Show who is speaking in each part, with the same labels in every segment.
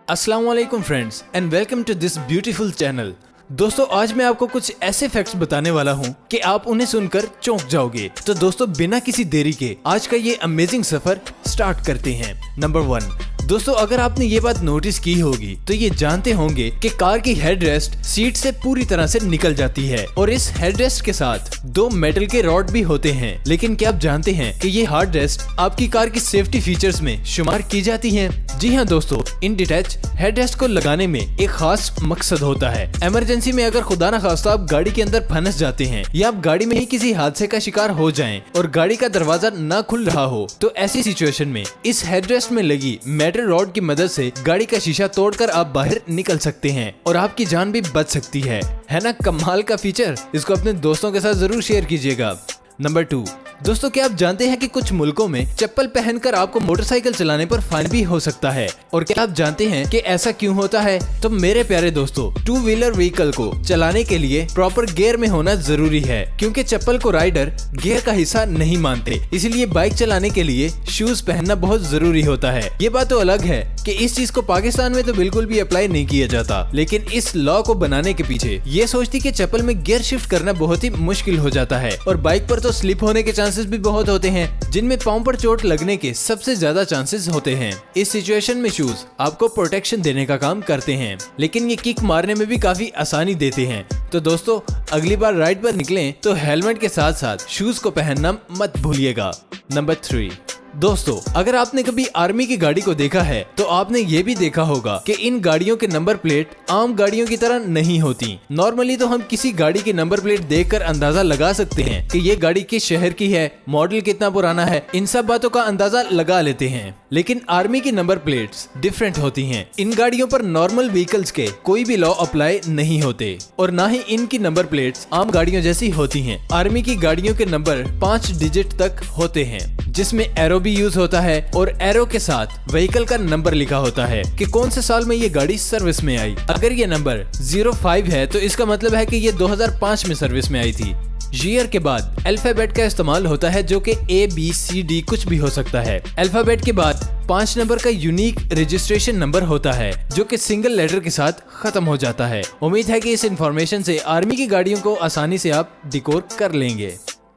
Speaker 1: अस्सलाम वालेकुम friends and welcome to this beautiful channel. दोस्तों आज मैं आपको कुछ ऐसे फैक्ट्स बताने वाला हूं कि आप उन्हें सुनकर चौंक जाओगे। तो दोस्तों बिना किसी देरी के आज का ये अमेजिंग सफर स्टार्ट करते हैं। नंबर 1, दोस्तों अगर आपने ये बात नोटिस की होगी तो ये जानते होंगे कि कार की हेडरेस्ट सीट से पूरी तरह से निकल जाती है और इस हेडरेस्ट के साथ 2 मेटल के रॉड भी होते हैं। लेकिन क्या आप जानते हैं कि ये हार्ड रेस्ट आपकी कार की सेफ्टी फीचर्स में शुमार की जाती है? जी हाँ दोस्तों, इन डिटैच हेडरेस्ट को लगाने में एक खास मकसद होता है। इमरजेंसी में अगर खुदा न खास्ता आप गाड़ी के अंदर फंस जाते हैं या आप गाड़ी में ही किसी हादसे का शिकार हो जाएं और गाड़ी का दरवाजा न खुल रहा हो, तो ऐसी सिचुएशन में इस हेडरेस्ट में लगी मेटल रॉड की मदद से गाड़ी का शीशा तोड़कर आप बाहर निकल सकते हैं और आपकी जान भी बच सकती है ना? कमाल का फीचर। इसको अपने दोस्तों के साथ जरूर शेयर कीजिएगा। नंबर 2, दोस्तों क्या आप जानते हैं कि कुछ मुल्कों में चप्पल पहनकर आपको मोटरसाइकिल चलाने पर फाइन भी हो सकता है? और क्या आप जानते हैं कि ऐसा क्यों होता है? तो मेरे प्यारे दोस्तों, 2 व्हीलर व्हीकल को चलाने के लिए प्रॉपर गियर में होना जरूरी है, क्योंकि चप्पल को राइडर गियर का हिस्सा नहीं मानते। इसलिए बाइक चलाने के लिए शूज पहनना बहुत जरूरी होता है। ये बात तो अलग है कि इस चीज को पाकिस्तान में तो बिल्कुल भी अप्लाई नहीं किया जाता, लेकिन इस लॉ को बनाने के पीछे ये सोचती कि चप्पल में गियर शिफ्ट करना बहुत ही मुश्किल हो जाता है और बाइक पर तो स्लिप होने के चांसेस भी बहुत होते हैं, जिनमें पांव पर चोट लगने के सबसे ज्यादा चांसेस होते हैं। इस सिचुएशन में शूज आपको प्रोटेक्शन देने का काम करते हैं, लेकिन ये किक मारने में भी काफी आसानी देते हैं। तो दोस्तों अगली बार राइड पर निकलें तो हेलमेट के साथ साथ शूज को पहनना मत भूलिएगा। नंबर 3, दोस्तों अगर आपने कभी आर्मी की गाड़ी को देखा है तो आपने ये भी देखा होगा कि इन गाड़ियों के नंबर प्लेट आम गाड़ियों की तरह नहीं होती। नॉर्मली तो हम किसी गाड़ी की नंबर प्लेट देखकर अंदाजा लगा सकते हैं कि ये गाड़ी किस शहर की है, मॉडल कितना पुराना है, इन सब बातों का अंदाजा लगा लेते हैं। लेकिन आर्मी की नंबर प्लेट्स डिफरेंट होती हैं। इन गाड़ियों पर नॉर्मल व्हीकल्स के कोई भी लॉ अप्लाई नहीं होते और ना ही इनकी नंबर प्लेट्स आम गाड़ियों जैसी होती हैं। आर्मी की गाड़ियों के नंबर 5 डिजिट तक होते हैं, जिसमें एरो भी यूज होता है और एरो के साथ व्हीकल का नंबर लिखा होता है कि कौन से साल में ये गाड़ी सर्विस में आई। अगर ये नंबर 05 है तो इसका मतलब है कि ये 2005 में सर्विस में आई थी। ईयर के बाद अल्फाबेट का इस्तेमाल होता है, जो कि ABCD कुछ भी हो सकता है। अल्फाबेट के बाद 5 नंबर का यूनिक रजिस्ट्रेशन नंबर होता है, जो कि सिंगल लेटर के साथ खत्म हो जाता है। उम्मीद है कि इस इंफॉर्मेशन से आर्मी की गाड़ियों को आसानी से आप डिकोड कर लेंगे।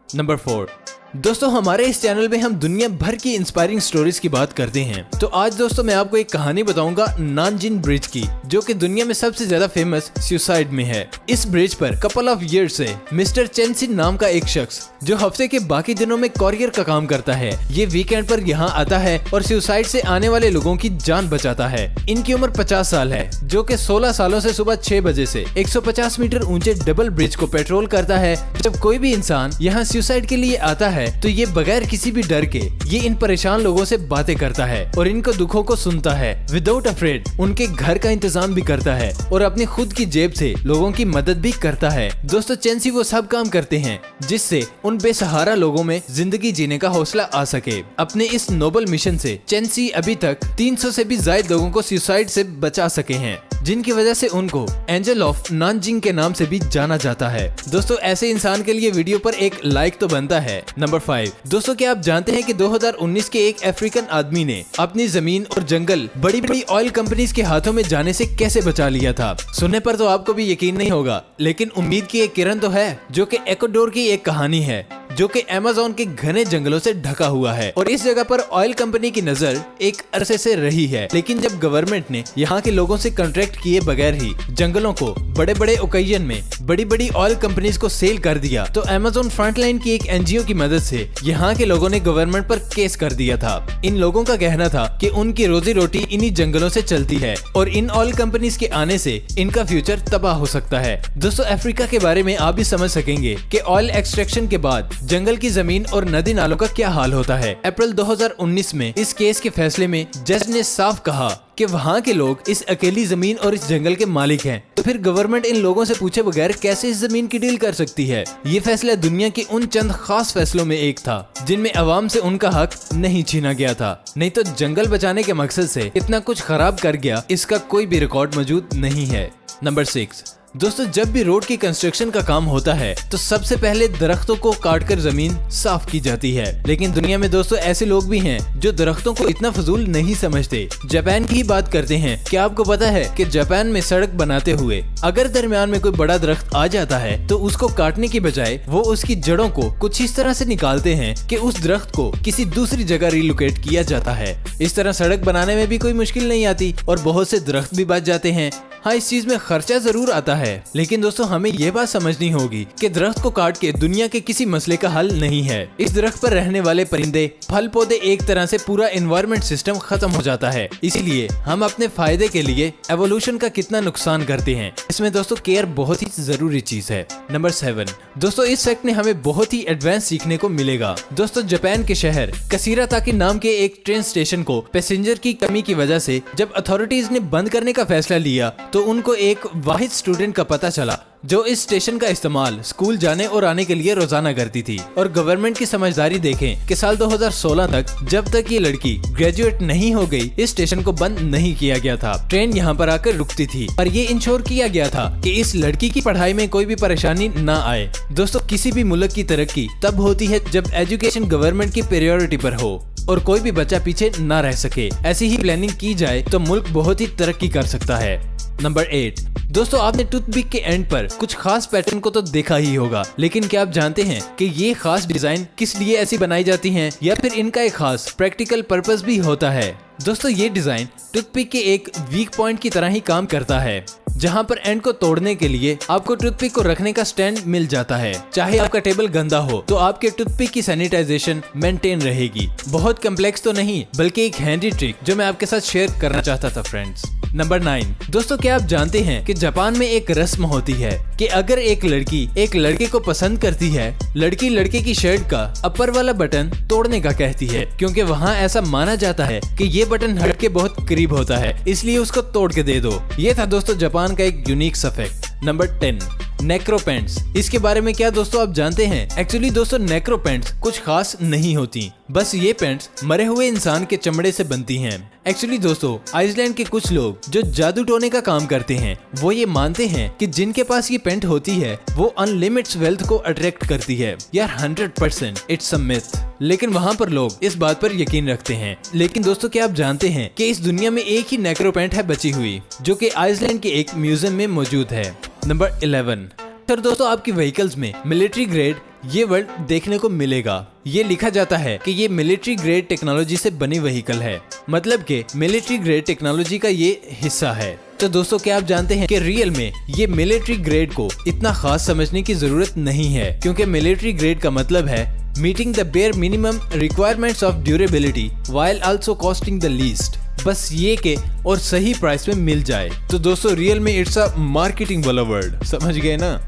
Speaker 1: नंबर 4, दोस्तों हमारे इस चैनल में हम दुनिया भर की इंस्पायरिंग स्टोरीज की बात करते हैं। तो आज दोस्तों मैं आपको एक कहानी बताऊंगा नानजिन ब्रिज की, जो कि दुनिया में सबसे ज्यादा फेमस सुसाइड में है। इस ब्रिज पर कपल ऑफ ईयर्स से मिस्टर चेन सिन नाम का एक शख्स, जो हफ्ते के बाकी दिनों में कॉरियर का काम करता है, ये वीकेंड पर यहाँ आता है और सुसाइड से आने वाले लोगों की जान बचाता है। इनकी उम्र 50 साल है, जो कि 16 सालों से सुबह 6 बजे से 150 मीटर ऊंचे डबल ब्रिज को पेट्रोल करता है। जब कोई भी इंसान यहाँ सुसाइड के लिए आता है तो ये बगैर किसी भी डर के ये इन परेशान लोगों से बातें करता है और इनको दुखों को सुनता है। विदाउट अफ्रेड उनके घर का इंतजाम भी करता है और अपनी खुद की जेब से लोगों की मदद भी करता है। दोस्तों चेंसी वो सब काम करते हैं जिससे उन बेसहारा लोगों में जिंदगी जीने का हौसला आ सके। अपने इस नोबल मिशन से चेंसी अभी तक 300 से भी ज्यादा लोगों को सुसाइड से बचा सके हैं, जिनकी वजह से उनको एंजल ऑफ नानजिंग के नाम से भी जाना जाता है। दोस्तों ऐसे इंसान के लिए वीडियो पर एक लाइक तो बनता है। नंबर 5, दोस्तों क्या आप जानते हैं कि 2019 के एक अफ्रीकन आदमी ने अपनी जमीन और जंगल बड़ी बड़ी ऑयल कंपनीज के हाथों में जाने से कैसे बचा लिया था? सुनने पर तो आपको भी यकीन नहीं होगा, लेकिन उम्मीद की एक किरण तो है, जो कि इक्वाडोर की एक कहानी है, जो कि अमेज़न के घने जंगलों से ढका हुआ है। और इस जगह पर ऑयल कंपनी की नजर एक अरसे से रही है, लेकिन जब गवर्नमेंट ने यहाँ के लोगों से कॉन्ट्रैक्ट किए बगैर ही जंगलों को बड़े बड़े ओकेजन में बड़ी बड़ी ऑयल कंपनीज को सेल कर दिया, तो अमेज़न फ्रंटलाइन की एक NGO की मदद से यहाँ के लोगों ने गवर्नमेंट पर केस कर दिया था। इन लोगों का कहना था कि उनकी रोजी रोटी इन्हीं जंगलों से चलती है और इन ऑयल कंपनीज के आने से इनका फ्यूचर तबाह हो सकता है। दोस्तों अफ्रीका के बारे में आप भी समझ सकेंगे कि ऑयल एक्सट्रैक्शन के बाद जंगल की जमीन और नदी नालों का क्या हाल होता है। अप्रैल 2019 में इस केस के फैसले में जज ने साफ कहा कि वहाँ के लोग इस अकेली जमीन और इस जंगल के मालिक हैं, तो फिर गवर्नमेंट इन लोगों से पूछे बगैर कैसे इस जमीन की डील कर सकती है? ये फैसला दुनिया के उन चंद खास फैसलों में एक था जिनमें अवाम से उनका हक नहीं छीना गया था। नहीं तो जंगल बचाने के मकसद से इतना कुछ खराब कर गया, इसका कोई भी रिकॉर्ड मौजूद नहीं है। नंबर 6, दोस्तों जब भी रोड की कंस्ट्रक्शन का काम होता है तो सबसे पहले दरख्तों को काटकर जमीन साफ की जाती है। लेकिन दुनिया में दोस्तों ऐसे लोग भी हैं जो दरख्तों को इतना फजूल नहीं समझते। जापान की ही बात करते हैं। क्या आपको पता है कि जापान में सड़क बनाते हुए अगर दरमियान में कोई बड़ा दरख्त आ जाता है तो उसको काटने की बजाय वो उसकी जड़ों को कुछ इस तरह से निकालते हैं कि उस दरख्त को किसी दूसरी जगह रिलोकेट किया जाता है। इस तरह सड़क बनाने में भी कोई मुश्किल नहीं आती और बहुत से दरख्त भी बच जाते हैं। हाँ, इस चीज में खर्चा जरूर आता है, लेकिन दोस्तों हमें ये बात समझनी होगी कि दरख्त को काट के दुनिया के किसी मसले का हल नहीं है। इस दरख्त पर रहने वाले परिंदे, फल पौधे, एक तरह से पूरा एनवायरनमेंट सिस्टम खत्म हो जाता है। इसीलिए हम अपने फायदे के लिए एवोल्यूशन का कितना नुकसान करते हैं, इसमें दोस्तों केयर बहुत ही जरूरी चीज है। नंबर 7 दोस्तों, इस फैक्ट ने हमें बहुत ही एडवांस सीखने को मिलेगा। दोस्तों जापान के शहर कसीराताकी नाम के एक ट्रेन स्टेशन को पैसेंजर की कमी की वजह से जब अथॉरिटीज ने बंद करने का फैसला लिया तो उनको एक वाहिद स्टूडेंट का पता चला जो इस स्टेशन का इस्तेमाल स्कूल जाने और आने के लिए रोजाना करती थी। और गवर्नमेंट की समझदारी देखें कि साल 2016 तक जब तक ये लड़की ग्रेजुएट नहीं हो गई इस स्टेशन को बंद नहीं किया गया था। ट्रेन यहाँ पर आकर रुकती थी और ये इंश्योर किया गया था कि इस लड़की की पढ़ाई में कोई भी परेशानी न आए। दोस्तों किसी भी मुल्क की तरक्की तब होती है जब एजुकेशन गवर्नमेंट की प्रायोरिटी पर हो और कोई भी बच्चा पीछे न रह सके। ऐसी ही प्लानिंग की जाए तो मुल्क बहुत ही तरक्की कर सकता है। नंबर 8 दोस्तों, आपने टूथपिक के एंड पर कुछ खास पैटर्न को तो देखा ही होगा, लेकिन क्या आप जानते हैं कि ये खास डिजाइन किस लिए ऐसी बनाई जाती हैं या फिर इनका एक खास प्रैक्टिकल पर्पस भी होता है। दोस्तों ये डिजाइन टूथपिक के एक वीक पॉइंट की तरह ही काम करता है, जहां पर एंड को तोड़ने के लिए आपको टूथपिक को रखने का स्टैंड मिल जाता है। चाहे आपका टेबल गंदा हो तो आपके टूथपिक की सैनिटाइजेशन मेंटेन रहेगी। बहुत कम्प्लेक्स तो नहीं, बल्कि एक हैंडी ट्रिक जो मैं आपके साथ शेयर करना चाहता था फ्रेंड्स। नंबर 9 दोस्तों, क्या आप जानते हैं कि जापान में एक रस्म होती है कि अगर एक लड़की एक लड़के को पसंद करती है, लड़की लड़के की शर्ट का अपर वाला बटन तोड़ने का कहती है, क्योंकि वहाँ ऐसा माना जाता है कि ये बटन हट के बहुत करीब होता है, इसलिए उसको तोड़ के दे दो। ये था दोस्तों जापान का एक यूनिक सा फैक्ट। Number 10 नेक्रो pants. इसके बारे में क्या दोस्तों आप जानते हैं? एक्चुअली दोस्तों नेक्रो पैंट्स कुछ खास नहीं होती, बस ये पैंट्स मरे हुए इंसान के चमड़े से बनती हैं। एक्चुअली दोस्तों आइसलैंड के कुछ लोग जो जादू टोने का काम करते हैं वो ये मानते हैं कि जिनके पास ये पैंट होती है वो अनलिमिटेड वेल्थ को अट्रैक्ट करती है। यार 100% इट्स अ मिथ, लेकिन वहाँ पर लोग इस बात पर यकीन रखते हैं। लेकिन दोस्तों क्या आप जानते हैं कि इस दुनिया में एक ही नेक्रो पैंट है बची हुई जो कि आइसलैंड के एक म्यूजियम में मौजूद है। नंबर 11 सर दोस्तों, आपकी व्हीकल्स में मिलिट्री ग्रेड ये वर्ड देखने को मिलेगा। ये लिखा जाता है कि ये मिलिट्री ग्रेड टेक्नोलॉजी से बनी व्हीकल है, मतलब कि मिलिट्री ग्रेड टेक्नोलॉजी का ये हिस्सा है। तो दोस्तों क्या आप जानते हैं कि रियल में ये मिलिट्री ग्रेड को इतना खास समझने की जरूरत नहीं है, क्योंकि मिलिट्री ग्रेड का मतलब है meeting the bare minimum requirements of durability while also costing the least. बस ये के और सही प्राइस में मिल जाए। तो दोस्तों रियल में इट्स अ मार्केटिंग वाला वर्ड, समझ गए ना।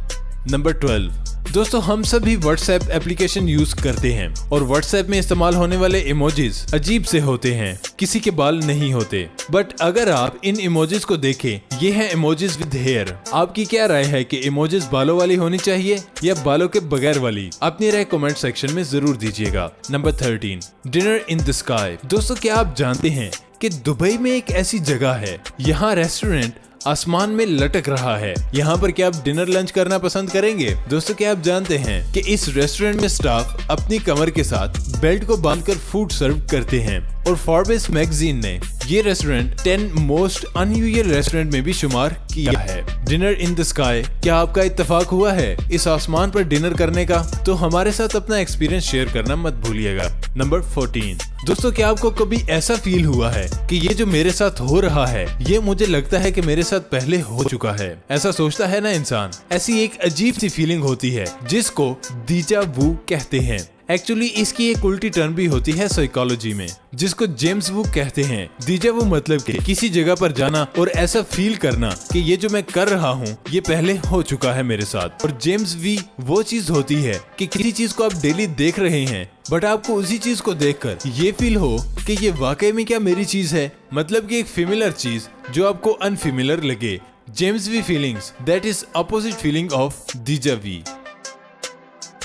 Speaker 1: नंबर 12 दोस्तों, हम सभी व्हाट्सएप एप्लीकेशन यूज करते हैं और व्हाट्सएप में इस्तेमाल होने वाले इमोजीज अजीब से होते हैं, किसी के बाल नहीं होते। बट अगर आप इन इमोजीज को देखें, ये हैं इमोजीज विद हेयर। आपकी क्या राय है कि इमोजीज बालों वाली होनी चाहिए या बालों के बगैर वाली? अपनी राय कमेंट सेक्शन में जरूर दीजिएगा। Number 13 dinner in the sky. दोस्तों क्या आप जानते हैं कि दुबई में एक ऐसी जगह है, यहाँ रेस्टोरेंट आसमान में लटक रहा है। यहाँ पर क्या आप डिनर लंच करना पसंद करेंगे? दोस्तों क्या आप जानते हैं कि इस रेस्टोरेंट में स्टाफ अपनी कमर के साथ बेल्ट को बांधकर फूड सर्व करते हैं और फॉर्ब्स मैगजीन ने ये रेस्टोरेंट 10 मोस्ट अनयूजुअल रेस्टोरेंट में भी शुमार किया है। डिनर इन द स्काई, क्या आपका इत्तेफाक हुआ है इस आसमान पर डिनर करने का? तो हमारे साथ अपना एक्सपीरियंस शेयर करना मत भूलिएगा। नंबर 14 दोस्तों, क्या आपको कभी ऐसा फील हुआ है कि ये जो मेरे साथ हो रहा है ये मुझे लगता है कि मेरे साथ पहले हो चुका है? ऐसा सोचता है ना इंसान। ऐसी एक अजीब सी फीलिंग होती है जिसको डीजा वू कहते हैं। एक्चुअली इसकी एक उल्टी टर्म भी होती है साइकोलॉजी में, जिसको जेम्स वू कहते हैं। डीजा वू मतलब कि किसी जगह पर जाना और ऐसा फील करना कि ये जो मैं कर रहा हूँ ये पहले हो चुका है मेरे साथ। और जेम्स वी वो चीज होती है कि किसी चीज को आप डेली देख रहे हैं बट आपको उसी चीज को देखकर ये फील हो कि ये वाकई में क्या मेरी चीज है, मतलब कि एक फेमिलियर चीज जो आपको अनफेमिलियर लगे। Jamais vu feelings that is opposite feeling of deja vu.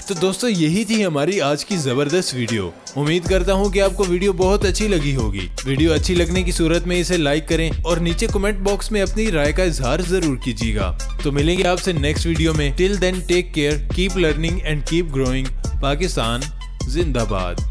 Speaker 1: तो दोस्तों यही थी हमारी आज की जबरदस्त वीडियो। उम्मीद करता हूँ कि आपको वीडियो बहुत अच्छी लगी होगी। वीडियो अच्छी लगने की सूरत में इसे लाइक करें और नीचे कमेंट बॉक्स में अपनी राय का इजहार जरूर कीजिएगा। तो मिलेंगे आपसे नेक्स्ट वीडियो में। Till then take care, keep learning and keep growing. Pakistan जिंदाबाद।